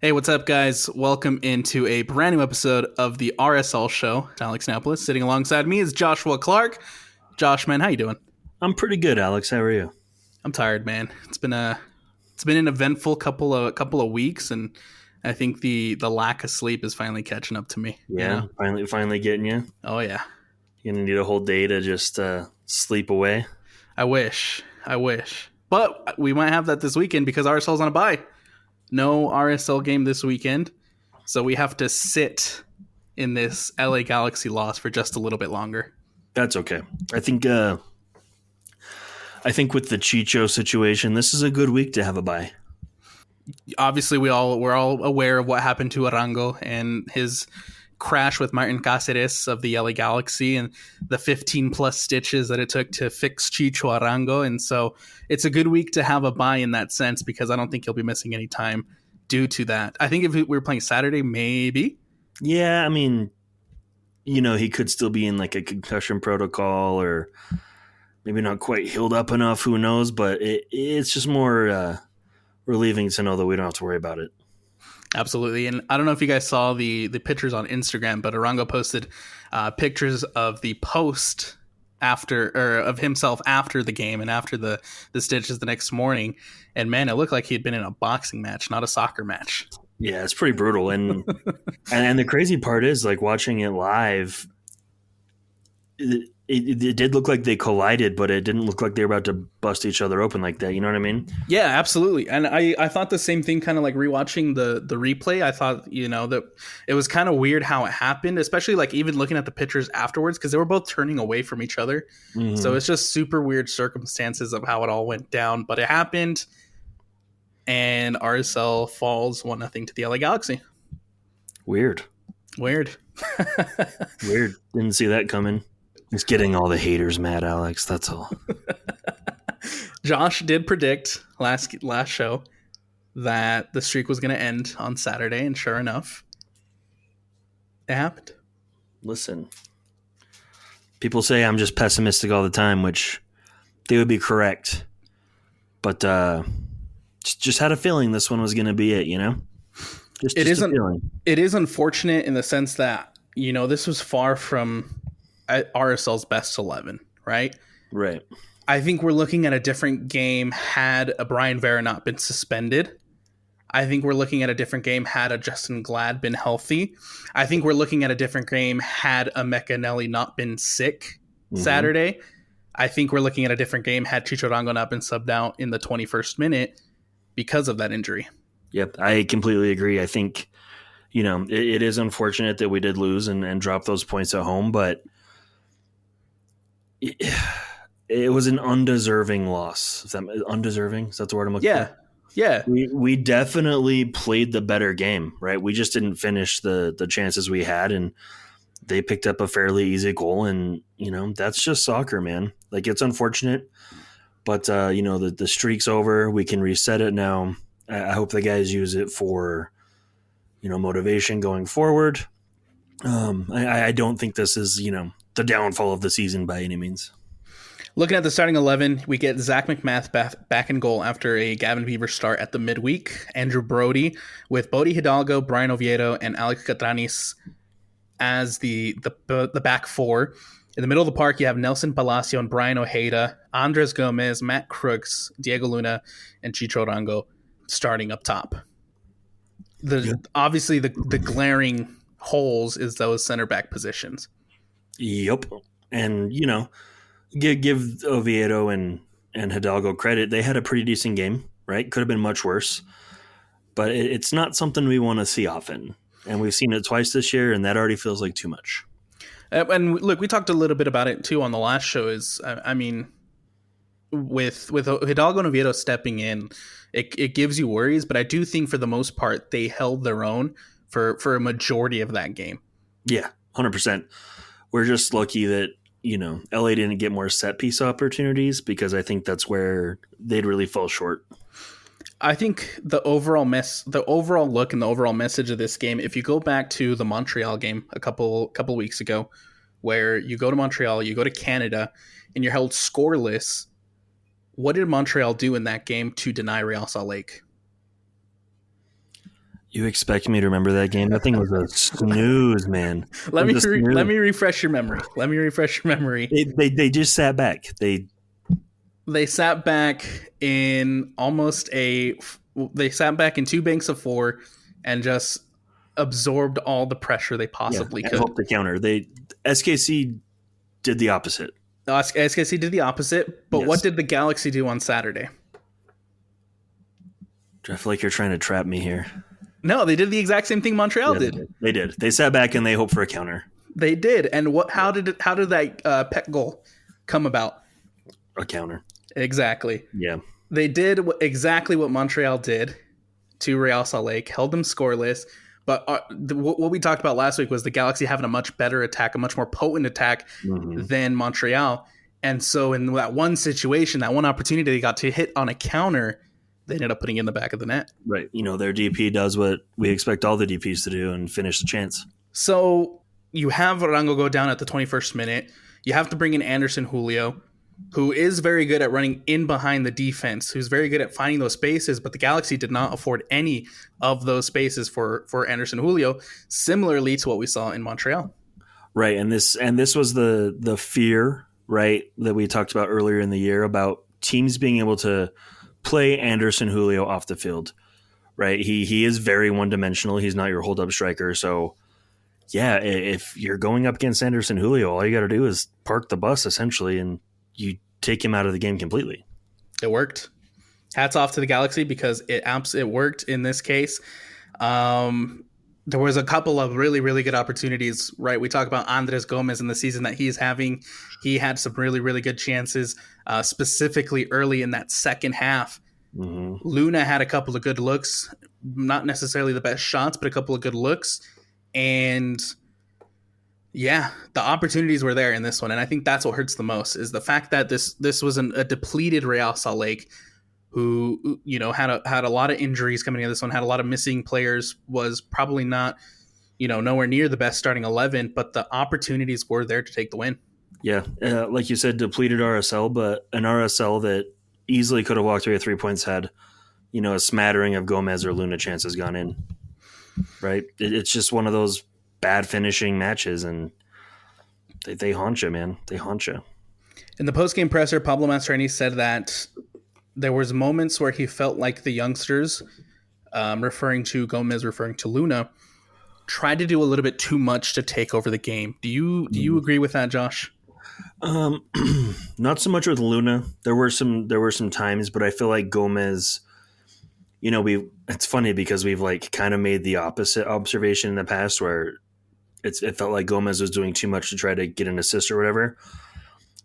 Hey, what's up, guys? Welcome into a brand new episode of the RSL show. Alex Napolis. Sitting alongside me is Joshua Clark. Josh, man, how you doing? I'm pretty good, Alex. How are you? I'm tired, man. It's been an eventful couple of weeks, and I think the lack of sleep is finally catching up to me. You Yeah, know? finally getting you. Oh yeah. You're gonna need a whole day to just sleep away. I wish. But we might have that this weekend because RSL's on a bye. No RSL game this weekend, so we have to sit in this LA Galaxy loss for just a little bit longer. That's okay. I think with the Chicho situation, this is a good week to have a bye. Obviously, we're all aware of what happened to Arango and his crash with Martin Cáceres of the LA Galaxy and the 15 plus stitches that it took to fix Chicho Arango. And so it's a good week to have a bye in that sense because I don't think he'll be missing any time due to that. I think if we were playing Saturday, maybe. Yeah, I mean, he could still be in like a concussion protocol or maybe not quite healed up enough. Who knows? But it's just more relieving to know that we don't have to worry about it. Absolutely. And I don't know if you guys saw the pictures on Instagram, but Arango posted pictures of the post after or of himself after the game and after the stitches the next morning. And man, it looked like he'd been in a boxing match, not a soccer match. Yeah, it's pretty brutal. And the crazy part is like watching it live. It did look like they collided, but it didn't look like they were about to bust each other open like that. You know what I mean? Yeah, absolutely. And I thought the same thing kind of like rewatching the replay. I thought, that it was kind of weird how it happened, especially like even looking at the pictures afterwards because they were both turning away from each other. Mm-hmm. So it's just super weird circumstances of how it all went down. But it happened, and RSL falls 1-0 to the LA Galaxy. Weird. Weird. Didn't see that coming. Just getting all the haters mad, Alex. That's all. Josh did predict last show that the streak was going to end on Saturday, and sure enough, it happened. Listen, people say I'm just pessimistic all the time, which they would be correct. But just had a feeling this one was going to be it, Just a feeling. It is unfortunate in the sense that, this was far from RSL's best 11, right? Right. I think we're looking at a different game had a Brian Vera not been suspended. I think we're looking at a different game had a Justin Glad been healthy. I think we're looking at a different game had a Meccanelli not been sick Saturday. I think we're looking at a different game had Chicho Arango not been subbed out in the 21st minute because of that injury. Yep, I completely agree. I think, it is unfortunate that we did lose and drop those points at home, but it was an undeserving loss. Undeserving? Is that the word I'm looking for? Yeah. We definitely played the better game, right? We just didn't finish the chances we had, and they picked up a fairly easy goal, and, that's just soccer, man. Like, it's unfortunate, but, the streak's over. We can reset it now. I hope the guys use it for, motivation going forward. I don't think this is, the downfall of the season by any means. Looking at the starting 11, we get Zach McMath back in goal after a Gavin Beaver start at the midweek. Andrew Brody with Bodie Hidalgo, Brian Oviedo, and Alex Catranis as the back four. In the middle of the park, you have Nelson Palacio and Brian Ojeda, Andres Gomez, Matt Crooks, Diego Luna, and Chicho Arango starting up top. Obviously, the glaring holes is those center back positions. Yep. And, give Oviedo and Hidalgo credit. They had a pretty decent game, right? Could have been much worse. But it's not something we want to see often. And we've seen it twice this year, and that already feels like too much. And look, we talked a little bit about it, too, on the last show. With Hidalgo and Oviedo stepping in, it gives you worries. But I do think, for the most part, they held their own for a majority of that game. Yeah, 100%. We're just lucky that, LA didn't get more set piece opportunities because I think that's where they'd really fall short. I think the overall look and the overall message of this game, if you go back to the Montreal game a couple weeks ago, where you go to Montreal, you go to Canada, and you're held scoreless, what did Montreal do in that game to deny Real Salt Lake? You expect me to remember that game? That thing was a snooze, man. It Let was me a let snooze. me refresh your memory. Let me refresh your memory. They just sat back. They sat back in almost a. They sat back in two banks of four, and just absorbed all the pressure they Yeah, possibly and could. hope to counter. They SKC did the opposite. SKC did the opposite, but what Yes. did the Galaxy do on Saturday? I feel like you're trying to trap me here. No, they did the exact same thing Montreal Yeah, they did. did. They did. They sat back and they hoped for a counter. They did, and what? How did that pet goal come about? A counter. Exactly. Yeah. They did exactly what Montreal did to Real Salt Lake, held them scoreless. But what we talked about last week was the Galaxy having a much better attack, a much more potent attack Mm-hmm. than Montreal. And so in that one situation, that one opportunity they got to hit on a counter, they ended up putting it in the back of the net. Right. Their DP does what we expect all the DPs to do and finish the chance. So you have Rango go down at the 21st minute. You have to bring in Anderson Julio, who is very good at running in behind the defense, who's very good at finding those spaces, but the Galaxy did not afford any of those spaces for Anderson Julio, similarly to what we saw in Montreal. Right. And this was the fear, right, that we talked about earlier in the year about teams being able to play Anderson Julio off the field. Right. He is very one dimensional. He's not your hold up striker. So yeah, if you're going up against Anderson Julio, all you got to do is park the bus essentially, and you take him out of the game completely. It worked. Hats off to the Galaxy because it worked in this case. There was a couple of really, really good opportunities, right? We talk about Andres Gomez in the season that he's having. He had some really, really good chances, specifically early in that second half. Mm-hmm. Luna had a couple of good looks, not necessarily the best shots, but a couple of good looks. And yeah, the opportunities were there in this one. And I think that's what hurts the most is the fact that this was a depleted Real Salt Lake who had a lot of injuries coming in this one, had a lot of missing players, was probably not nowhere near the best starting 11, but the opportunities were there to take the win. Yeah, like you said, depleted RSL, but an RSL that easily could have walked away with 3 points had a smattering of Gomez or Luna chances gone in. Right, it's just one of those bad finishing matches, and they haunt you, man. They haunt you. In the post-game presser, Pablo Mastroeni said that there was moments where he felt like the youngsters, referring to Gomez, referring to Luna, tried to do a little bit too much to take over the game. Do you agree with that, Josh? Not so much with Luna. There were some times, but I feel like Gomez. It's funny because we've like kind of made the opposite observation in the past where it felt like Gomez was doing too much to try to get an assist or whatever.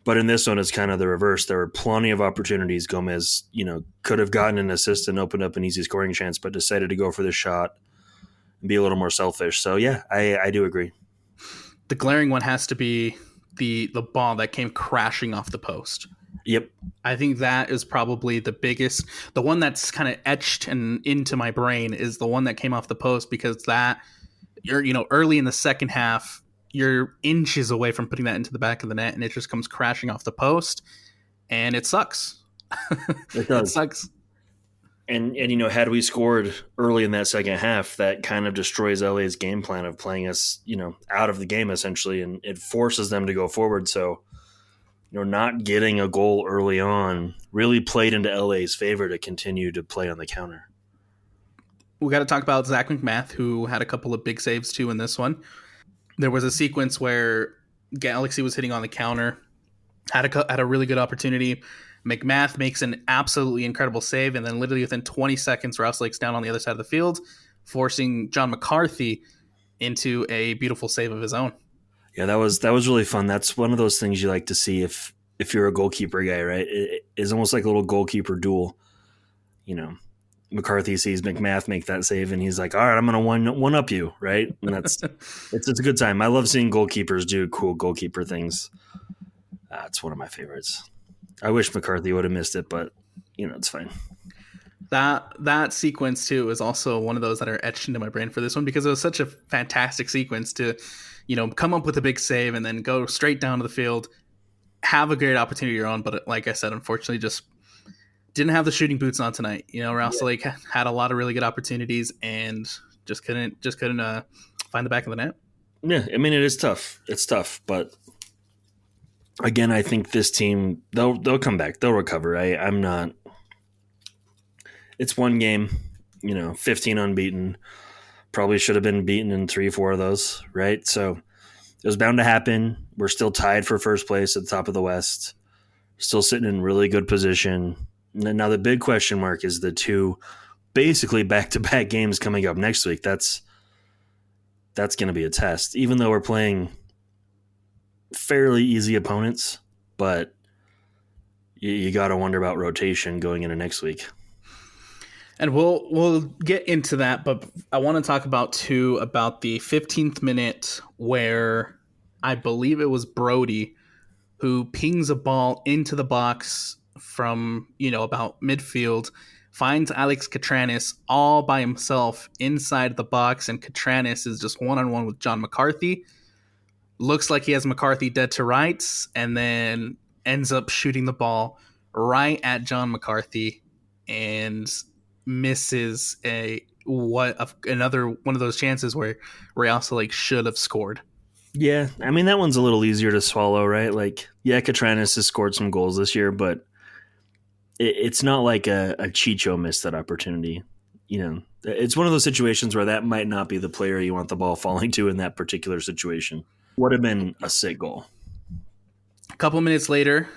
But in this one, it's kind of the reverse. There were plenty of opportunities. Gomez, could have gotten an assist and opened up an easy scoring chance, but decided to go for the shot and be a little more selfish. So yeah, I do agree. The glaring one has to be the ball that came crashing off the post. Yep. I think that is probably the biggest, the one that's kind of etched and into my brain is the one that came off the post because that you're early in the second half, you're inches away from putting that into the back of the net and it just comes crashing off the post and it sucks. It does. It sucks. And had we scored early in that second half, that kind of destroys LA's game plan of playing us, out of the game essentially, and it forces them to go forward. So, not getting a goal early on really played into LA's favor to continue to play on the counter. We got to talk about Zach McMath, who had a couple of big saves too in this one. There was a sequence where Galaxy was hitting on the counter, had a really good opportunity. McMath makes an absolutely incredible save, and then literally within 20 seconds, Rouse Lake's down on the other side of the field, forcing John McCarthy into a beautiful save of his own. Yeah, that was really fun. That's one of those things you like to see if you're a goalkeeper guy, right? It is almost like a little goalkeeper duel. McCarthy sees McMath make that save, and he's like, "All right, I'm going to one up you," right? And it's a good time. I love seeing goalkeepers do cool goalkeeper things. It's one of my favorites. I wish McCarthy would have missed it, but it's fine. That sequence too is also one of those that are etched into my brain for this one because it was such a fantastic sequence to, come up with a big save and then go straight down to the field, have a great opportunity your own. But like I said, unfortunately, just didn't have the shooting boots on tonight. Rouse Lake had a lot of really good opportunities and Just couldn't find the back of the net. Yeah, I mean it is tough. It's tough, but again, I think this team they'll come back. They'll recover. I'm not. It's one game, 15 unbeaten. Probably should have been beaten in 3, 4 of those, right? So it was bound to happen. We're still tied for first place at the top of the West. Still sitting in really good position. Now the big question mark is the two basically back-to-back games coming up next week. That's going to be a test, even though we're playing fairly easy opponents. But you got to wonder about rotation going into next week. And we'll get into that, but I want to talk about the 15th minute where I believe it was Brody who pings a ball into the box from, about midfield, finds Alex Catranis all by himself inside the box, and Catranis is just one-on-one with John McCarthy. Looks like he has McCarthy dead to rights, and then ends up shooting the ball right at John McCarthy and misses another one of those chances where Real Salt should have scored. Yeah, I mean that one's a little easier to swallow, right? Like, yeah, Catranis has scored some goals this year, but it's not like a Chicho missed that opportunity. It's one of those situations where that might not be the player you want the ball falling to in that particular situation. Would have been a sick goal. A couple minutes later,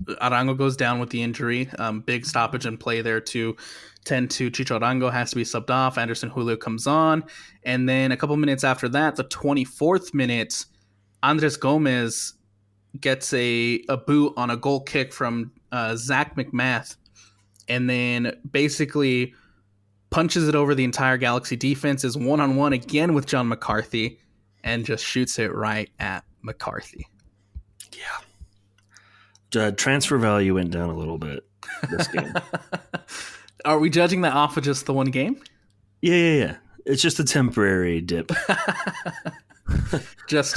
Arango goes down with the injury. Big stoppage in play there to tend to Chicho Arango, has to be subbed off. Anderson Julio comes on. And then a couple minutes after that, the 24th minute, Andres Gomez gets a boot on a goal kick from Zach McMath, and then basically punches it over the entire Galaxy defense, is one-on-one again with John McCarthy, and just shoots it right at McCarthy. Yeah. The transfer value went down a little bit this game. Are we judging that off of just the one game? Yeah. It's just a temporary dip. just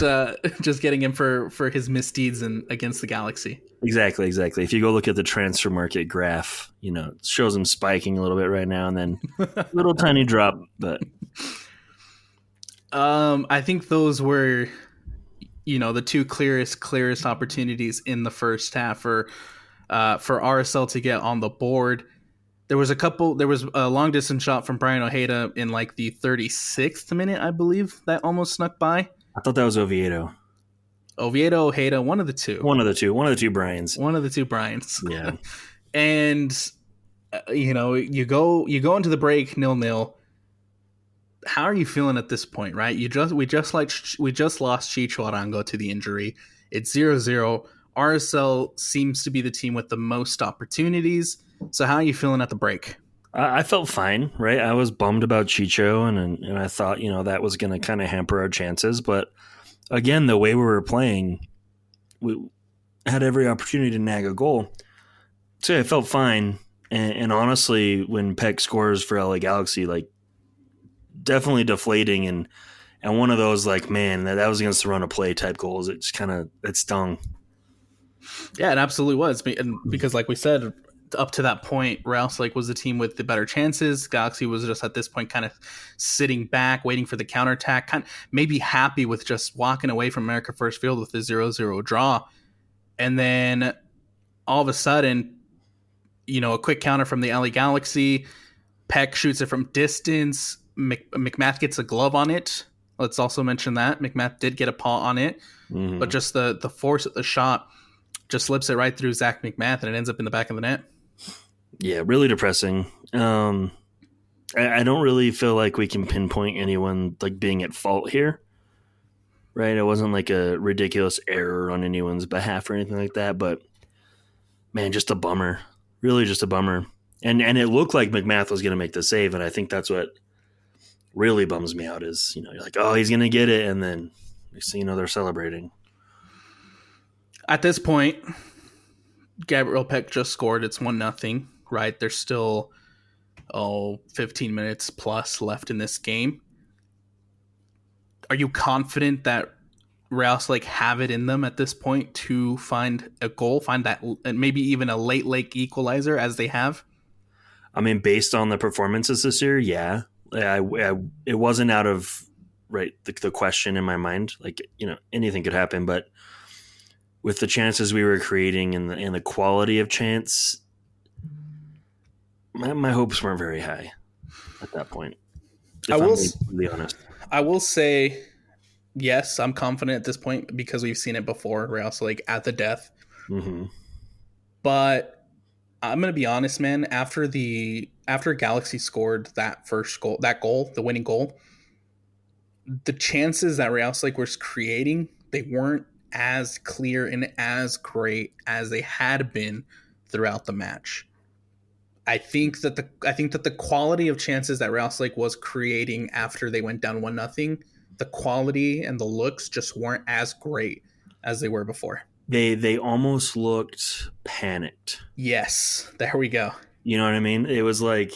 getting him for his misdeeds against the Galaxy. Exactly. If you go look at the transfer market graph, it shows him spiking a little bit right now and then a little tiny drop. But I think those were, the two clearest opportunities in the first half for RSL to get on the board. There was a long distance shot from Brian Ojeda in like the 36th minute, I believe, that almost snuck by. I thought that was Oviedo. Ojeda, one of the two. One of the two Brians. One of the two Brians. Yeah. And you go into the break 0-0. How are you feeling at this point, right? We just lost Chicho Arango to the injury. It's 0-0. RSL seems to be the team with the most opportunities. So how are you feeling at the break? I felt fine, right? I was bummed about Chicho, and I thought, that was going to kind of hamper our chances. But again, the way we were playing, we had every opportunity to nag a goal. So I felt fine. And honestly, when Peck scores for LA Galaxy, definitely deflating and one of those man, that was against the run of play type goals. It just it stung. Yeah, it absolutely was. And because like we said, up to that point, Real was the team with the better chances. Galaxy was just at this point kind of sitting back, waiting for the counterattack, kind of maybe happy with just walking away from America First Field with a 0-0 draw. And then all of a sudden, a quick counter from the LA Galaxy. Peck shoots it from distance. McMath gets a glove on it. Let's also mention that McMath did get a paw on it, but just the force of the shot just slips it right through Zach McMath, and it ends up in the back of the net. Yeah, really depressing. I don't really feel like we can pinpoint anyone being at fault here, right? It wasn't like a ridiculous error on anyone's behalf or anything like that, but man, just a bummer. Really just a bummer. And it looked like McMath was going to make the save, and I think that's what really bums me out is, you're like, oh, he's going to get it, and then next thing you know, they're celebrating. At this point, Gabriel Peck just scored. It's 1-0, right? There's still 15 minutes plus left in this game. Are you confident that Real have it in them at this point to find a goal, find that, and maybe even a late equalizer as they have? I mean, based on the performances this year, yeah. It wasn't out of right the question in my mind. Like, anything could happen, but with the chances we were creating and the quality of chance, my hopes weren't very high at that point, I if I'm will being completely honest. I will say yes, I'm confident at this point because we've seen it before. We're also like at the death, Mm-hmm. but I'm gonna be honest, man. After Galaxy scored that first goal, the winning goal, the chances that Real Lake was creating, they weren't as clear and as great as they had been throughout the match. I think that the quality of chances that Real Lake was creating after they went down 1-0, the quality and the looks just weren't as great as they were before. They almost looked panicked. Yes, there we go. You know what I mean? It was like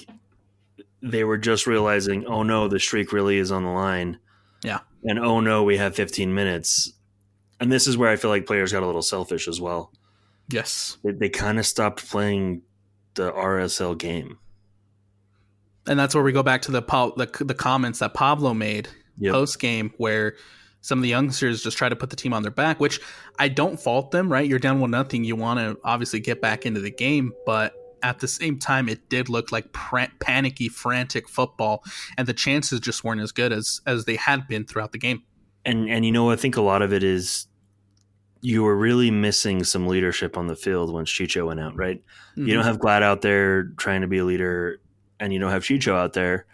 they were just realizing, oh no, the streak really is on the line, Yeah. and oh no, we have 15 minutes. And this is where I feel like players got a little selfish as well. Yes. They kind of stopped playing the RSL game. And that's where we go back to the comments that Pablo made Yep. post game, where some of the youngsters just try to put the team on their back, which I don't fault them. Right, you're down 1-0, you want to obviously get back into the game, but at the same time, it did look like panicky, frantic football, and the chances just weren't as good as they had been throughout the game. And I think a lot of it is you were really missing some leadership on the field once Chicho went out, right? Mm-hmm. You don't have Glad out there trying to be a leader, and you don't have Chicho out there.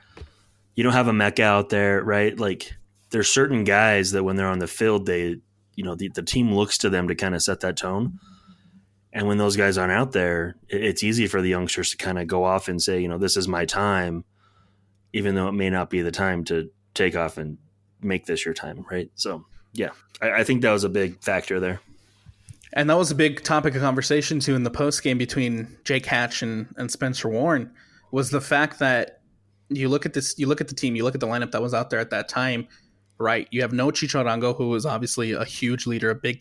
You don't have a Mecca out there, right? Like, there's certain guys that when they're on the field, the team looks to them to kind of set that tone. And when those guys aren't out there, it's easy for the youngsters to kind of go off and say, this is my time, even though it may not be the time to take off and make this your time, right? So, yeah, I think that was a big factor there. And that was a big topic of conversation too in the post game between Jake Hatch and Spencer Warren, was the fact that you look at the team, you look at the lineup that was out there at that time, right? You have no Chicharango, who was obviously a huge leader, the big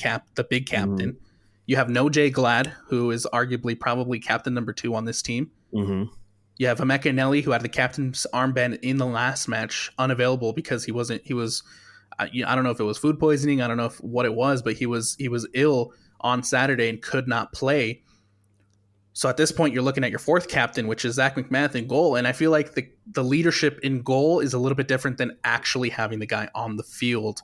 captain. Mm-hmm. You have no Jay Glad, who is arguably probably captain number 2 on this team. Mm-hmm. You have Emeka Nelly, who had the captain's armband in the last match, unavailable because he was I don't know if it was food poisoning, I don't know what it was, but he was ill on Saturday and could not play. So at this point, you're looking at your fourth captain, which is Zach McMath in goal. And I feel like the leadership in goal is a little bit different than actually having the guy on the field,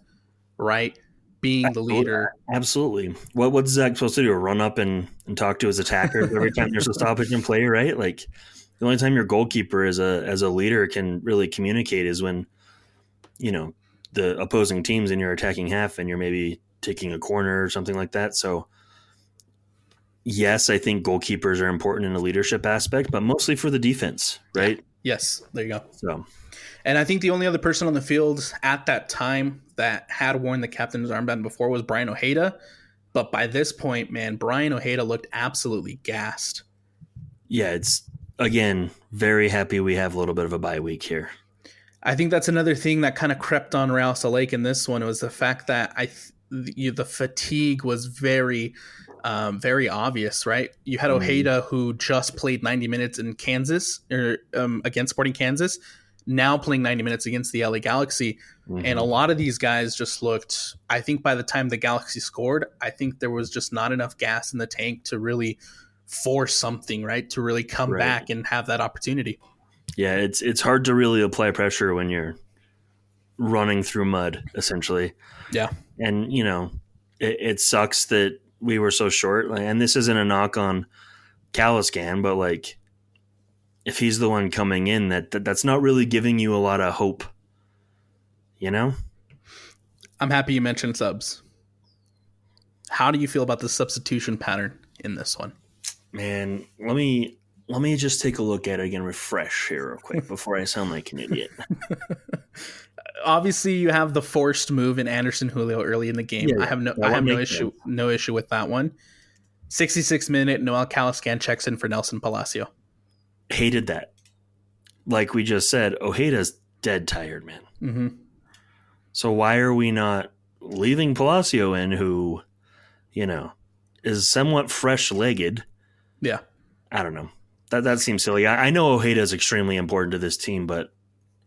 right? Being the leader. Absolutely. What's Zach supposed to do? Run up and talk to his attackers every time there's a stoppage in play, right? Like, the only time your goalkeeper as a leader can really communicate is when, the opposing team's in your attacking half and you're maybe taking a corner or something like that. So, yes, I think goalkeepers are important in a leadership aspect, but mostly for the defense, right? Yes, there you go. So, and I think the only other person on the field at that time that had worn the captain's armband before was Brian Ojeda. But by this point, man, Brian Ojeda looked absolutely gassed. Yeah, it's, again, very happy we have a little bit of a bye week here. I think that's another thing that kind of crept on Real Lake in this one, was the fact that the fatigue was very obvious, right? You had Ojeda, who just played 90 minutes in Kansas, or against Sporting Kansas, now playing 90 minutes against the LA Galaxy. Mm-hmm. And a lot of these guys just looked, I think by the time the Galaxy scored, I think there was just not enough gas in the tank to really force something, right? To really come back and have that opportunity. Yeah, it's hard to really apply pressure when you're running through mud, essentially. Yeah. And, it sucks that we were so short. And this isn't a knock on Caliscan, but, like, if he's the one coming in, that's not really giving you a lot of hope, I'm happy you mentioned subs. How do you feel about the substitution pattern in this one? Man, let me just take a look at it again, refresh here real quick before I sound like an idiot. Obviously, you have the forced move in Anderson Julio early in the game. Yeah, I have no issue with that one. 66th minute, Noel Caliscan checks in for Nelson Palacio. Hated that. Like we just said, Ojeda's dead tired, man. Mm-hmm. So why are we not leaving Palacio in, who, is somewhat fresh-legged? Yeah. I don't know. That seems silly. I know Ojeda is extremely important to this team, but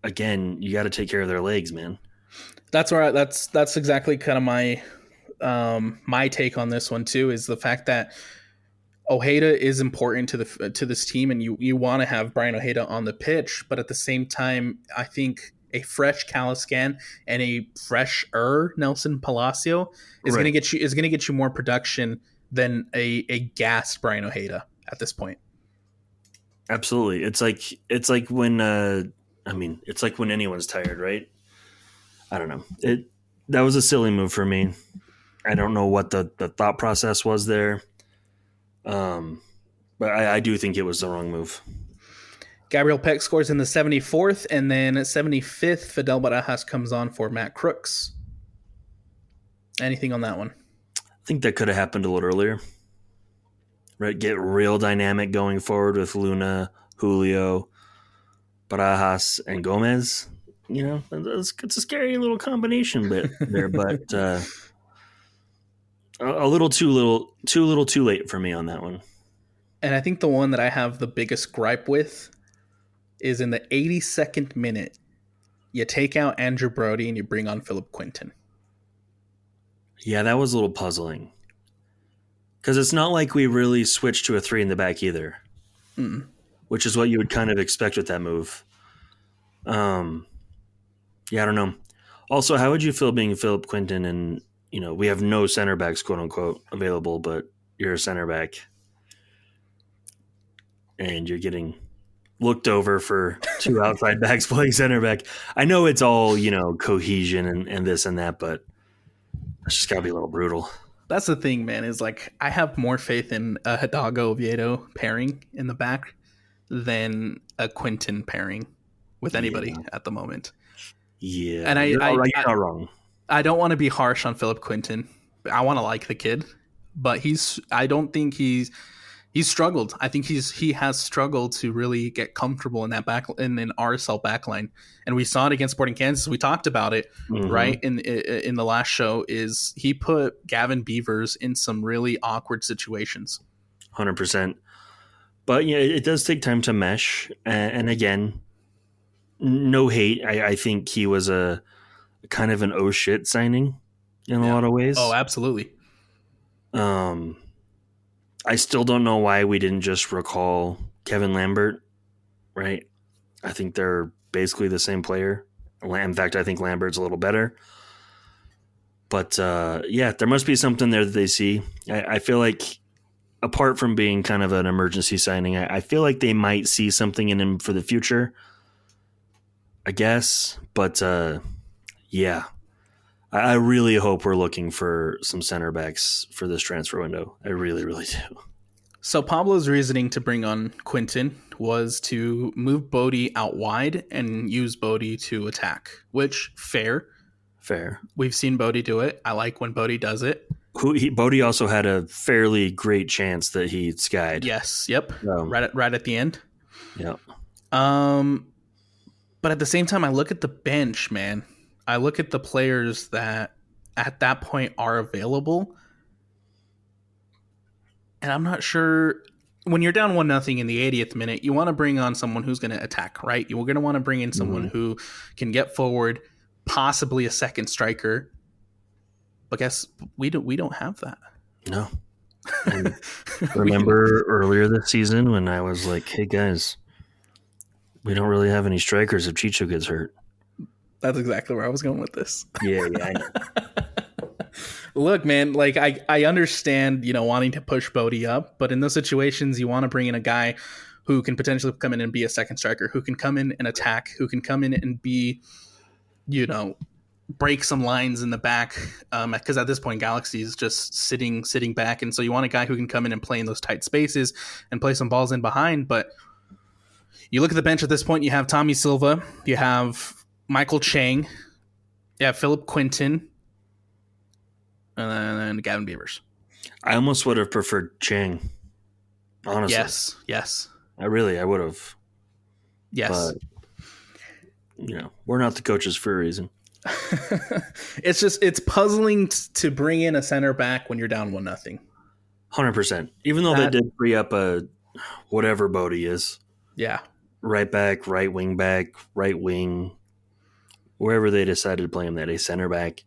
again, you got to take care of their legs, man. That's exactly kind of my take on this one too, is the fact that Ojeda is important to this team, and you want to have Brian Ojeda on the pitch, but at the same time, I think a fresh Caliscan and a fresher Nelson Palacio Right. is gonna get you more production than a gassed Brian Ojeda at this point. Absolutely. It's like when I mean, it's like when anyone's tired, right? I don't know. That was a silly move for me. I don't know what the thought process was there. Um, but I do think it was the wrong move. Gabriel Peck scores in the 74th, and then 75th, Fidel Barajas comes on for Matt Crooks. Anything on that one? I think that could have happened a little earlier. Right, get real dynamic going forward with Luna, Julio, Barajas, and Gomez. You know, it's a scary little combination bit there, but a little too late for me on that one. And I think the one that I have the biggest gripe with is in the 82nd minute, you take out Andrew Brody and you bring on Philip Quinton. Yeah, that was a little puzzling because it's not like we really switched to a three in the back either, Mm. which is what you would kind of expect with that move. Yeah, I don't know. Also, how would you feel being Philip Quinton and we have no center backs, quote unquote, available, but you're a center back and you're getting looked over for two outside backs playing center back. I know it's all, cohesion and this and that, but it's just got to be a little brutal. That's the thing, man, is like I have more faith in a Hidalgo Oviedo pairing in the back than a Quinton pairing with anybody Yeah. at the moment. Yeah. And You're all right. You're not wrong. I don't want to be harsh on Philip Quinton. I want to like the kid, but I don't think he's struggled. I think he has struggled to really get comfortable in that back in an RSL backline, and we saw it against Sporting Kansas. We talked about it Mm-hmm. right in the last show. Is he put Gavin Beavers in some really awkward situations? 100%. But yeah, it does take time to mesh. And again, no hate. I think he was a kind of an oh shit signing in a Yeah. lot of Oh, ways. absolutely. Um, I still don't know why we didn't just recall Kevin Lambert, right? I think they're basically the same player. In fact, I think Lambert's a little better. But yeah, there must be something there that they see. I feel like, apart from being kind of an emergency signing, I feel like they might see something in him for the future, I guess. But yeah, I really hope we're looking for some center backs for this transfer window. I really, really do. So Pablo's reasoning to bring on Quinton was to move Bodie out wide and use Bodie to attack, which fair. Fair. We've seen Bodie do it. I like when Bodie does it. Bodie also had a fairly great chance that he skied. Yes. Yep. So, Right at the end. yeah. But at the same time, I look at the bench, man. I look at the players that at that point are available, and I'm not sure. When you're down 1-0 in the 80th minute, you want to bring on someone who's going to attack, right? You're going to want to bring in someone who can get forward, possibly a second striker. But guess we don't have that. No. And remember earlier this season when I was like, hey guys, we don't really have any strikers if Chicho gets hurt. That's exactly where I was going with this. Yeah, I know. Look, man, like I understand, wanting to push Bodie up, but in those situations, you want to bring in a guy who can potentially come in and be a second striker, who can come in and attack, who can come in and be, break some lines in the back. Because at this point, Galaxy is just sitting back, and so you want a guy who can come in and play in those tight spaces and play some balls in behind. But you look at the bench at this point, you have Tommy Silva, you have Michael Chang, you have Philip Quinton, and then Gavin Beavers. I almost would have preferred Chang. Honestly. Yes. I would have. Yes. But, we're not the coaches for a reason. It's puzzling to bring in a center back when you're down 1-0. 100%. Even though they did free up a whatever Bodie is. Yeah. right back, right wing, wherever they decided to play him that a center back.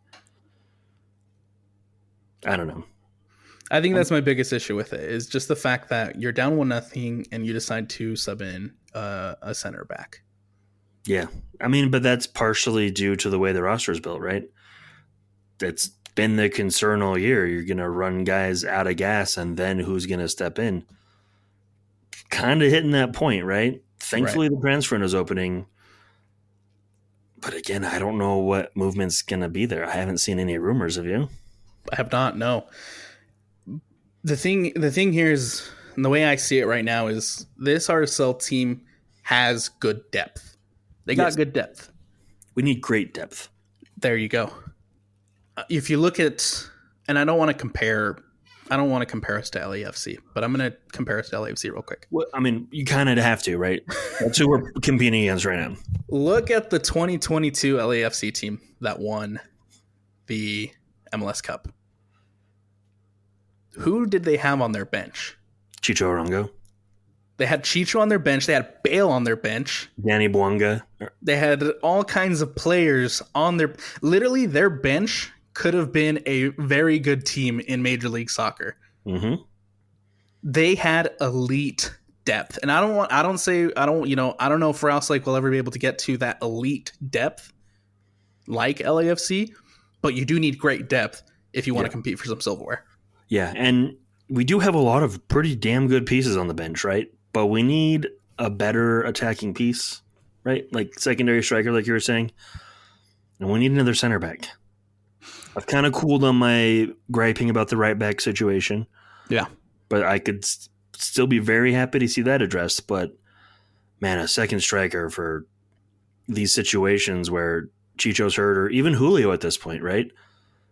I don't know. I think that's my biggest issue with it is just the fact that you're down 1-0 and you decide to sub in a center back. Yeah. I mean, but that's partially due to the way the roster is built, right? That's been the concern all year. You're going to run guys out of gas, and then who's going to step in? Kind of hitting that point, right? Right. Thankfully, the transfer window is opening. But again, I don't know what movement's going to be there. I haven't seen any rumors of you. I have not. No. The thing here is, and the way I see it right now is this RSL team has good depth. They got Yes, good depth. we need great depth. There you go. If you look at, and I don't want to compare us to LAFC, but I'm going to compare us to LAFC real quick. Well, I mean, you kind of have to, right? That's who we're competing against right now. Look at the 2022 LAFC team that won the MLS Cup. Who did they have on their bench? Chicho Arango, They had Chicho on their bench. They had Bale on their bench. Danny Buanga. They had all kinds of players on their. Literally, their bench could have been a very good team in Major League Soccer. Mm-hmm. They had elite depth, and I don't know if Rouse Lake will ever be able to get to that elite depth like LAFC, but you do need great depth if you want to compete for some silverware. Yeah, and we do have a lot of pretty damn good pieces on the bench, right? But we need a better attacking piece, right? Like secondary striker, like you were saying. And we need another center back. I've kind of cooled on my griping about the right back situation. Yeah. But I could still be very happy to see that addressed. But, man, a second striker for these situations where Chicho's hurt or even Julio at this point, right?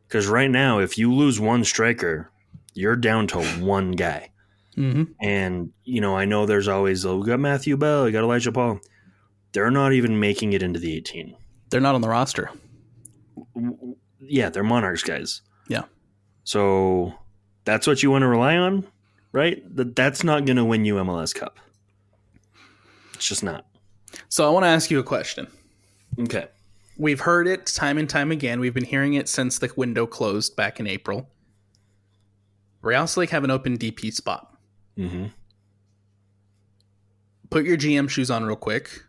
Because right now, if you lose one striker, you're down to one guy. Mm-hmm. And, I know there's always, we got Matthew Bell, we got Elijah Paul. They're not even making it into the 18. They're not on the roster. Yeah, they're Monarchs guys. Yeah. So that's what you want to rely on, right? That's not going to win you MLS Cup. It's just not. So I want to ask you a question. Okay. We've heard it time and time again. We've been hearing it since the window closed back in April. Real Salt Lake have an open DP spot. Mm-hmm. Put your GM shoes on real quick.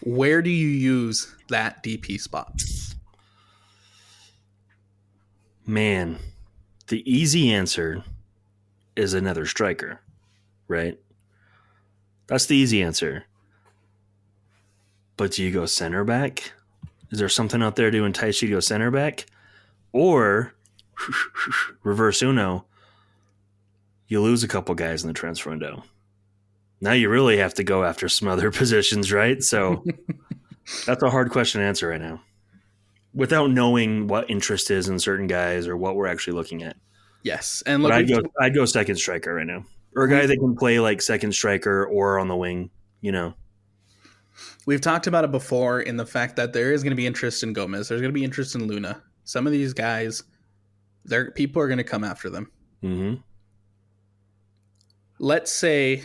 Where do you use that DP spot? Man, the easy answer is another striker, right? That's the easy answer. But do you go center back? Is there something out there to entice you to go center back? Or reverse Uno, you lose a couple guys in the transfer window. Now you really have to go after some other positions, right? So that's a hard question to answer right now without knowing what interest is in certain guys or what we're actually looking at. Yes. And But look, I'd go second striker right now. Or a guy that can play like second striker or on the wing, we've talked about it before in the fact that there is going to be interest in Gomez. There's going to be interest in Luna. Some of these guys, people are going to come after them. Mm-hmm. Let's say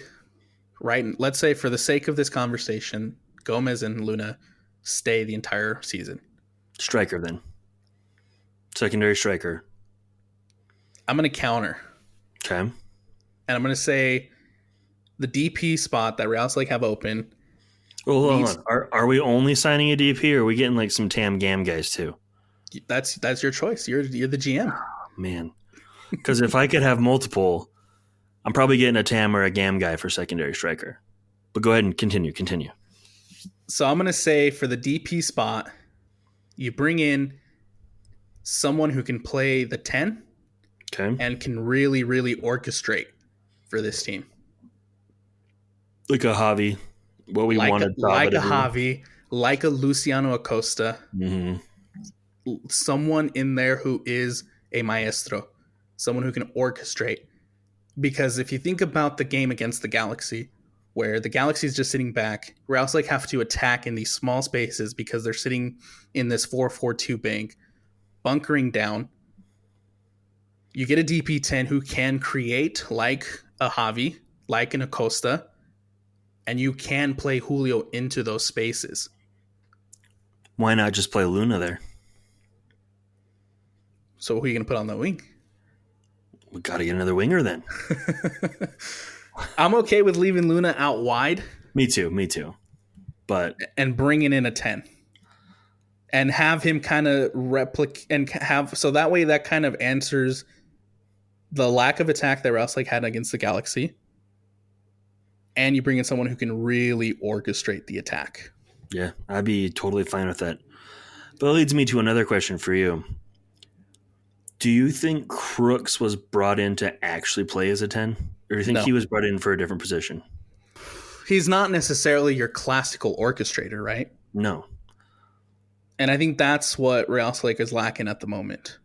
for the sake of this conversation, Gomez and Luna stay the entire season. Striker then. Secondary striker. I'm going to counter. Okay. And I'm going to say the DP spot that Real Salt Lake have open. Well, hold on. Are we only signing a DP or are we getting like some Tam Gam guys too? That's your choice. You're the GM. Oh, man. Because if I could have multiple, I'm probably getting a Tam or a Gam guy for secondary striker. But go ahead and continue. So I'm going to say for the DP spot, you bring in someone who can play the 10 and can really, really orchestrate for this team. Like a Javi. What we wanted. Like a Javi, like a Luciano Acosta. Mm-hmm. Someone in there who is a maestro. Someone who can orchestrate. Because if you think about the game against the Galaxy, where the Galaxy is just sitting back, Real Salt Lake have to attack in these small spaces because they're sitting in this 4-4-2 bank, bunkering down. You get a DP10 who can create like a Javi, like an Acosta, and you can play Julio into those spaces. Why not just play Luna there? So who are you going to put on the wing? We got to get another winger then. I'm okay with leaving Luna out wide. Me too. But and bringing in a 10 and have him kind of replicate and have, so that way that kind of answers the lack of attack that Rouselik had against the Galaxy. And you bring in someone who can really orchestrate the attack. Yeah, I'd be totally fine with that. But that leads me to another question for you. Do you think Crooks was brought in to actually play as a 10? Or do you think he was brought in for a different position? He's not necessarily your classical orchestrator, right? No. And I think that's what Rouselik is lacking at the moment.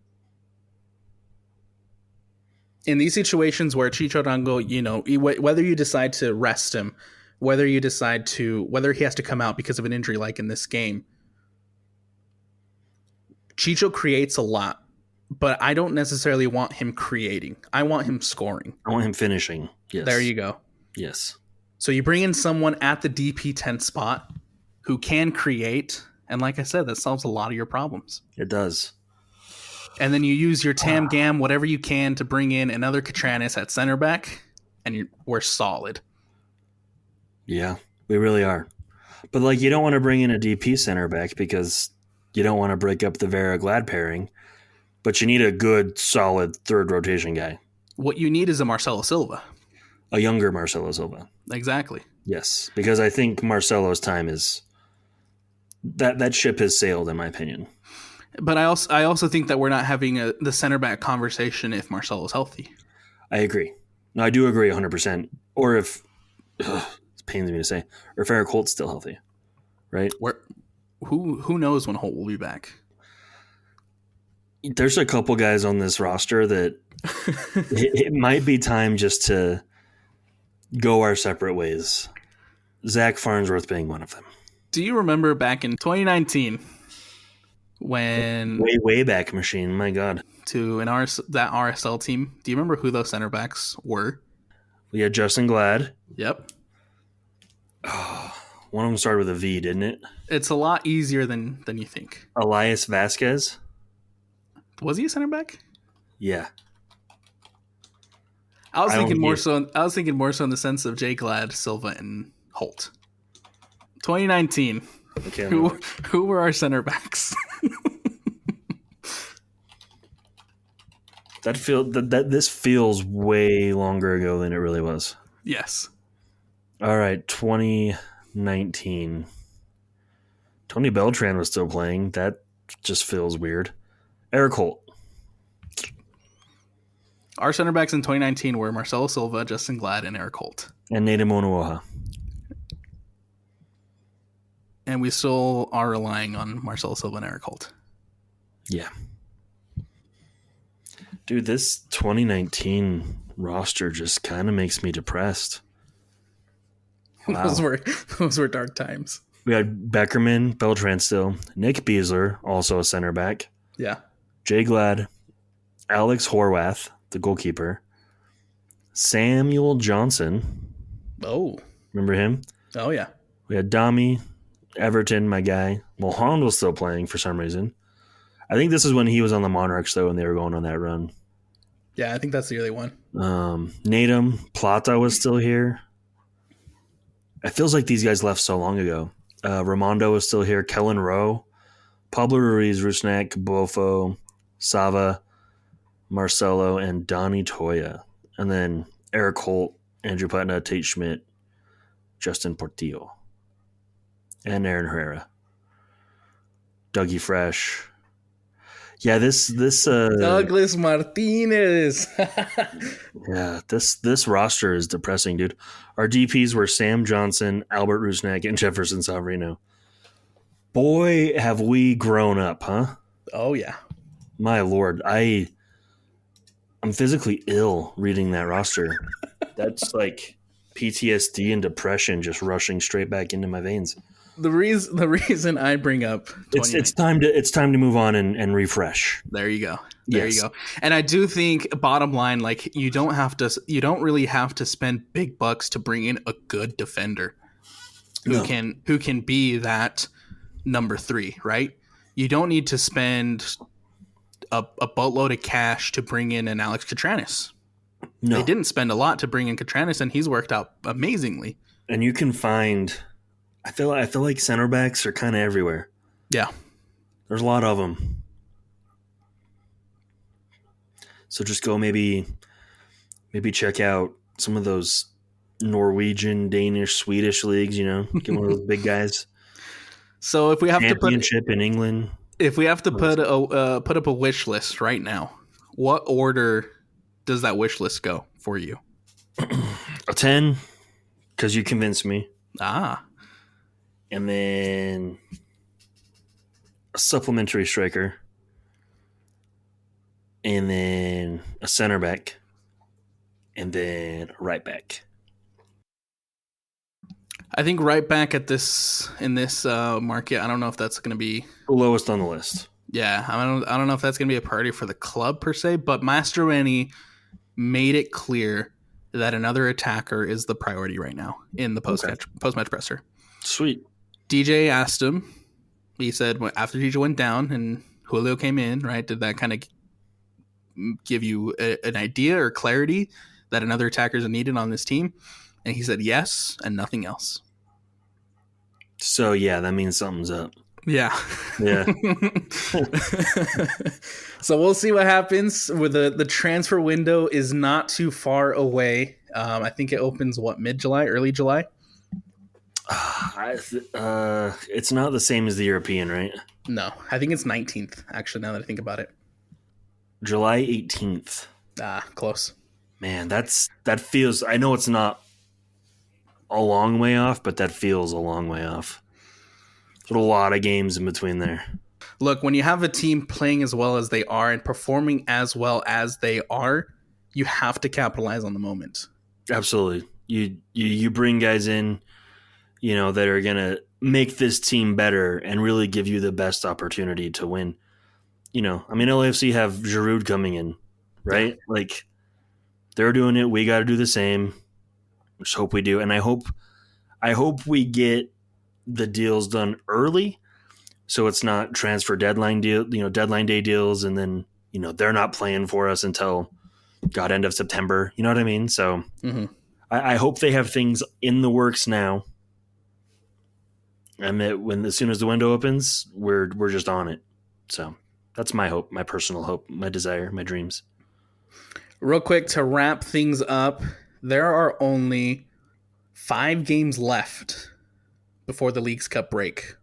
In these situations where Chicharango, you know, whether you decide to rest him, whether he has to come out because of an injury like in this game, Chicho creates a lot, but I don't necessarily want him creating. I want him scoring. I want him finishing. Yes. There you go. Yes. So you bring in someone at the DP10 spot who can create, and like I said, that solves a lot of your problems. It does. And then you use your Tam Gam, whatever you can, to bring in another Catranis at center back, and we're solid. Yeah, we really are. But like, you don't want to bring in a DP center back because you don't want to break up the Vera Glad pairing, but you need a good, solid third rotation guy. What you need is a Marcelo Silva. A younger Marcelo Silva. Exactly. Yes, because I think Marcelo's time is... That ship has sailed, in my opinion. But I also think that we're not having the center back conversation if Marcelo's healthy. I agree. No, I do agree 100%. Or if... it pains me to say. Or if Eric Holt's still healthy. Right? Who knows when Holt will be back? There's a couple guys on this roster that it might be time just to go our separate ways. Zach Farnsworth being one of them. Do you remember back in 2019 when way back machine? My God. To that RSL team? Do you remember who those center backs were? We had Justin Glad. Yep. Oh, one of them started with a V, didn't it? It's a lot easier than you think. Elias Vasquez. Was he a center back? Yeah. I was thinking more so in the sense of Jay Glad, Silva, and Holt. 2019. Okay, who were our center backs? This feels way longer ago than it really was. Yes. All right, 2019. Tony Beltran was still playing. That just feels weird. Eric Holt. Our center backs in 2019 were Marcelo Silva, Justin Glad, and Eric Holt. And Nate Monuoha. And we still are relying on Marcelo Silva and Eric Holt. Yeah. Dude, this 2019 roster just kind of makes me depressed. Wow. Those were dark times. We had Beckerman, Beltran still, Nick Beasler, also a center back. Yeah. Jay Glad, Alex Horwath, the goalkeeper, Samuel Johnson. Oh. Remember him? Oh, yeah. We had Dami, Everton, my guy. Mohan was still playing for some reason. I think this is when he was on the Monarchs, though, when they were going on that run. Yeah, I think that's the early one. Natum, Plata was still here. It feels like these guys left so long ago. Ramondo was still here. Kellen Rowe, Pablo Ruiz, Rusnak, Bofo, Sava, Marcelo, and Donnie Toya. And then Eric Holt, Andrew Putna, Tate Schmidt, Justin Portillo, and Aaron Herrera. Dougie Fresh. Yeah, this Douglas Martinez. Yeah, this roster is depressing, dude. Our DPs were Sam Johnson, Albert Rusnak, and Jefferson Savarino. Boy, have we grown up, huh? Oh yeah. My lord, I'm physically ill reading that roster. That's like PTSD and depression just rushing straight back into my veins. The reason I bring up it's time to move on and refresh. There you go. There you go. And I do think bottom line, like you don't really have to spend big bucks to bring in a good defender. No, who can be that number three, right? You don't need to spend a boatload of cash to bring in an Alex Catranis. They no. didn't spend a lot to bring in Catranis, and he's worked out amazingly. And you can find. I feel like center backs are kind of everywhere. Yeah. There's a lot of them. So just go maybe check out some of those Norwegian, Danish, Swedish leagues. Get one of those big guys. So Championship in England. if we have to put up a wish list right now, what order does that wish list go for you? A 10, because you convinced me. Ah, And then a supplementary striker. And then a center back. And then a right back. I think right back at in this market, I don't know if that's going to be. The lowest on the list. Yeah, I don't know if that's going to be a priority for the club per se, but Mastroeni made it clear that another attacker is the priority right now in the post match presser. Sweet. DJ asked him. He said after DJ went down and Julio came in, right? Did that kind of give you an idea or clarity that another attacker is needed on this team? And he said yes and nothing else. So yeah, that means something's up. Yeah. Yeah. So we'll see what happens. With the transfer window is not too far away. I think it opens mid-July, early July. It's not the same as the European, right? No, I think it's 19th. Actually, now that I think about it, July 18th. Close. Man, that feels. I know it's not a long way off, but that feels a long way off. There's a lot of games in between there. Look, when you have a team playing as well as they are and performing as well as they are, you have to capitalize on the moment. Absolutely. You bring guys in, that are gonna make this team better and really give you the best opportunity to win. LAFC have Giroud coming in, right? Yeah. Like they're doing it. We got to do the same. Just hope we do, and I hope we get the deals done early, so it's not transfer deadline day deals, and then they're not playing for us until end of September. You know what I mean? So I hope they have things in the works now, and that as soon as the window opens, we're just on it. So that's my hope, my personal hope, my desire, my dreams. Real quick to wrap things up, there are only 5 games left before the Leagues Cup break.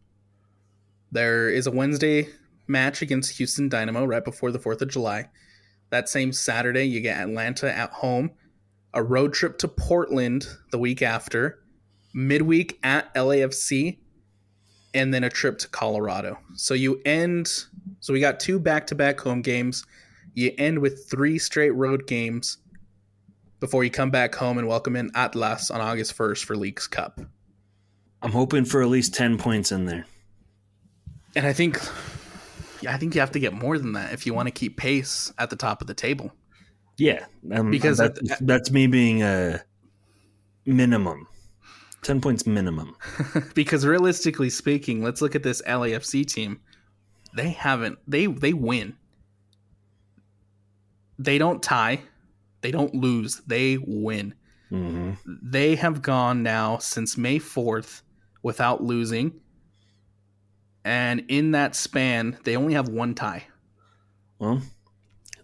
There is a Wednesday match against Houston Dynamo right before the 4th of July. That same Saturday, you get Atlanta at home, a road trip to Portland the week after, midweek at LAFC, and then a trip to Colorado. So we got 2 back-to-back home games. You end with 3 straight road games before you come back home and welcome in Atlas on August 1st for Leagues Cup. I'm hoping for at least 10 points in there. And I think you have to get more than that if you want to keep pace at the top of the table. Yeah, because that's me being a minimum. 10 points minimum. Because realistically speaking, let's look at this LAFC team. They win. They don't tie. They don't lose. They win. Mm-hmm. They have gone now since May 4th without losing. And in that span, they only have 1 tie. Well,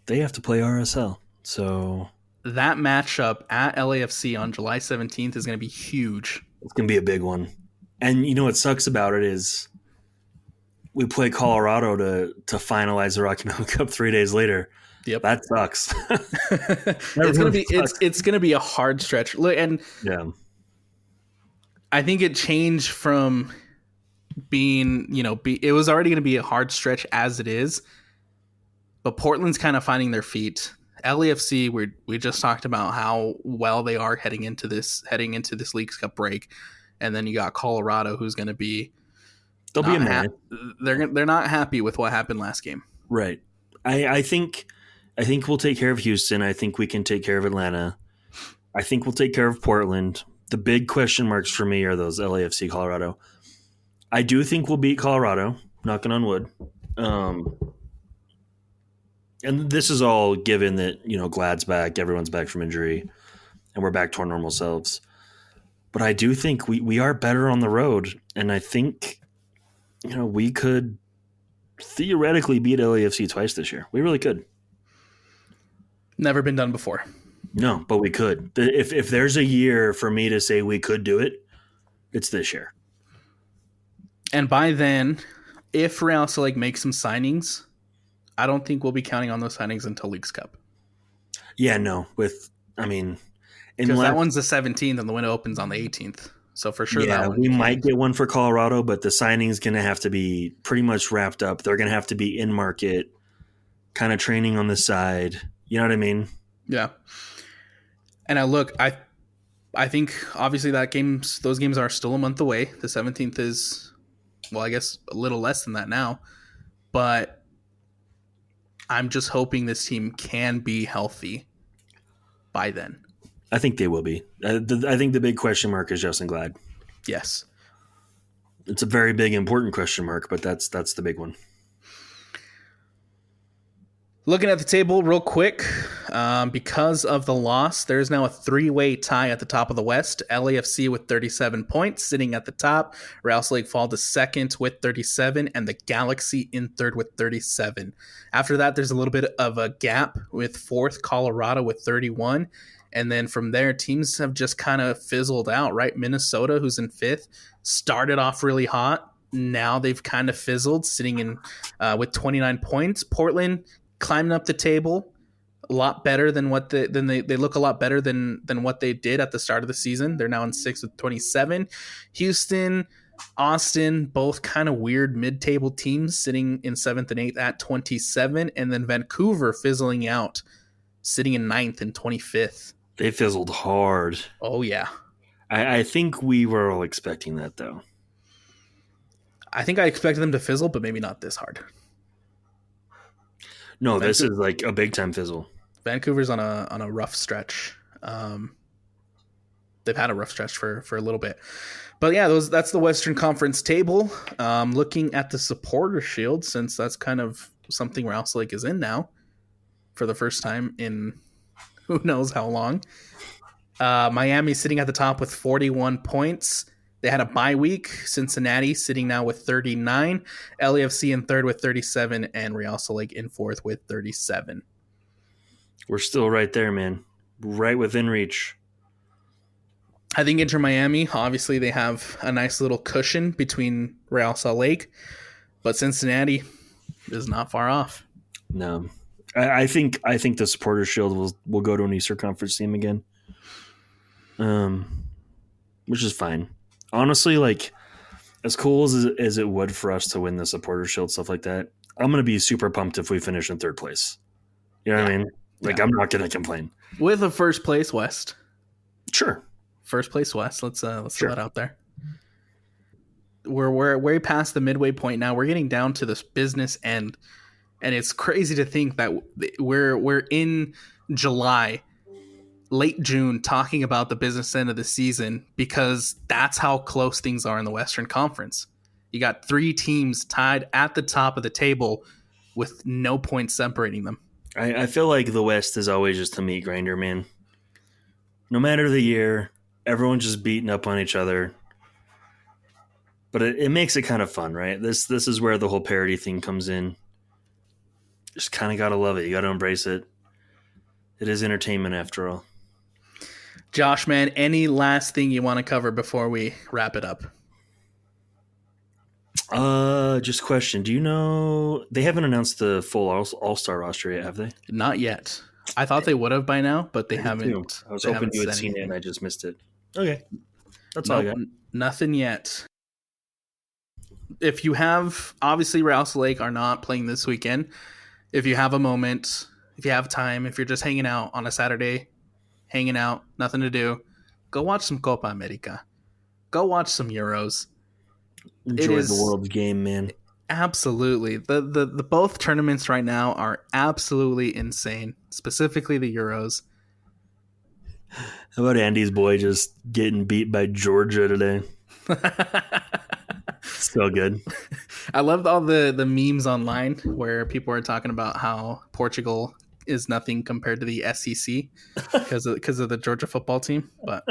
they have to play RSL. So that matchup at LAFC on July 17th is going to be huge. It's going to be a big one. And what sucks about it is we play Colorado to finalize the Rocky Mountain Cup 3 days later. Yep, that sucks. It's gonna be a hard stretch. And yeah, I think it changed from being it was already gonna be a hard stretch as it is, but Portland's kind of finding their feet. LAFC, we just talked about how well they are heading into this Leagues Cup break, and then you got Colorado, who's going to be they're not happy with what happened last game. Right. I think we'll take care of Houston. I think we can take care of Atlanta. I think we'll take care of Portland. The big question marks for me are those LAFC Colorado. I do think we'll beat Colorado, knocking on wood. Um, and this is all given that, Glad's back, everyone's back from injury, and we're back to our normal selves. But I do think we are better on the road, and I think, we could theoretically beat LAFC twice this year. We really could. Never been done before. No, but we could. If there's a year for me to say we could do it, it's this year. And by then, if Real Salt makes some signings, I don't think we'll be counting on those signings until Leagues Cup. Yeah, no. Because that one's the 17th and the window opens on the 18th. So for sure, yeah, that one we might get one for Colorado, but the signing's going to have to be pretty much wrapped up. They're going to have to be in market, kind of training on the side. You know what I mean? Yeah. And I think obviously those games are still a month away. The 17th is, well, I guess a little less than that now. But I'm just hoping this team can be healthy by then. I think they will be. I think the big question mark is Justin Glad. Yes. It's a very big, important question mark, but that's the big one. Looking at the table real quick, because of the loss, there's now a three-way tie at the top of the West. LAFC with 37 points, sitting at the top. Real Salt fall to second with 37, and the Galaxy in third with 37. After that, there's a little bit of a gap with fourth, Colorado with 31. And then from there, teams have just kind of fizzled out, right? Minnesota, who's in fifth, started off really hot. Now they've kind of fizzled, sitting in with 29 points. Portland climbing up the table a lot better than they look a lot better than what they did at the start of the season. They're now in sixth with 27. Houston, Austin, both kind of weird mid-table teams sitting in seventh and eighth at 27, and then Vancouver fizzling out, sitting in ninth and 25th. They fizzled hard. Oh yeah. I think we were all expecting that though. I think I expected them to fizzle, but maybe not this hard. No, this is like a big time fizzle. Vancouver's on a rough stretch. They've had a rough stretch for a little bit, but yeah, that's the Western Conference table. Looking at the supporter shield, since that's kind of something Real Salt is in now for the first time in who knows how long. Miami sitting at the top with 41 points. They had a bye week. Cincinnati sitting now with 39. LAFC in third with 37. And Real Salt in fourth with 37. We're still right there, man. Right within reach. I think Inter Miami, obviously they have a nice little cushion between Real Salt, but Cincinnati is not far off. No. I think the supporter shield will go to an Eastern Conference team again. Which is fine. Honestly, like as cool as it would for us to win the supporter shield, stuff like that, I'm gonna be super pumped if we finish in third place. You know what I mean? Like I'm not gonna complain. With a first place West. Sure. First place West. Let's throw that out there. We're way past the midway point now. We're getting down to this business end. And it's crazy to think that we're in July, late June, talking about the business end of the season, because that's how close things are in the Western Conference. You got three teams tied at the top of the table with no points separating them. I feel like the West is always just a meat grinder, man. No matter the year, everyone's just beating up on each other. But it makes it kind of fun, right? This is where the whole parody thing comes in. Just kind of got to love it. You got to embrace it. It is entertainment after all. Josh, man, any last thing you want to cover before we wrap it up? Just question. Do you know they haven't announced the full all-star roster yet, have they? Not yet. I thought they would have by now, but they haven't. I was hoping you had seen it and I just missed it. Okay. That's all I got. Nothing yet. If you have, obviously Real Salt are not playing this weekend. If you have a moment, if you have time, if you're just hanging out on a Saturday, hanging out, nothing to do, go watch some Copa America. Go watch some Euros. Enjoy the world's game, man. Absolutely. The both tournaments right now are absolutely insane, specifically the Euros. How about Andy's boy just getting beat by Georgia today? So good. I loved all the memes online where people are talking about how Portugal is nothing compared to the SEC because of the Georgia football team. But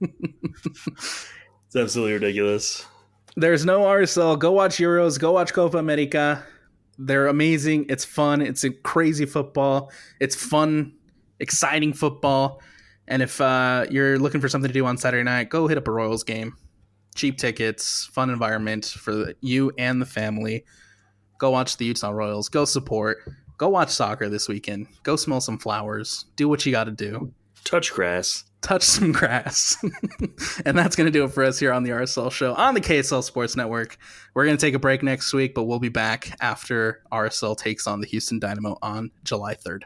It's absolutely ridiculous. there's no RSL. Go watch Euros. Go watch Copa America. They're amazing. It's fun. It's a crazy football. It's fun, exciting football. And if you're looking for something to do on Saturday night, go hit up a Royals game. Cheap tickets, fun environment for you and the family. Go watch the Utah Royals. Go support. Go watch soccer this weekend. Go smell some flowers. Do what you got to do. Touch grass. Touch some grass. And that's going to do it for us here on the RSL show on the KSL Sports Network. We're going to take a break next week, but we'll be back after RSL takes on the Houston Dynamo on July 3rd.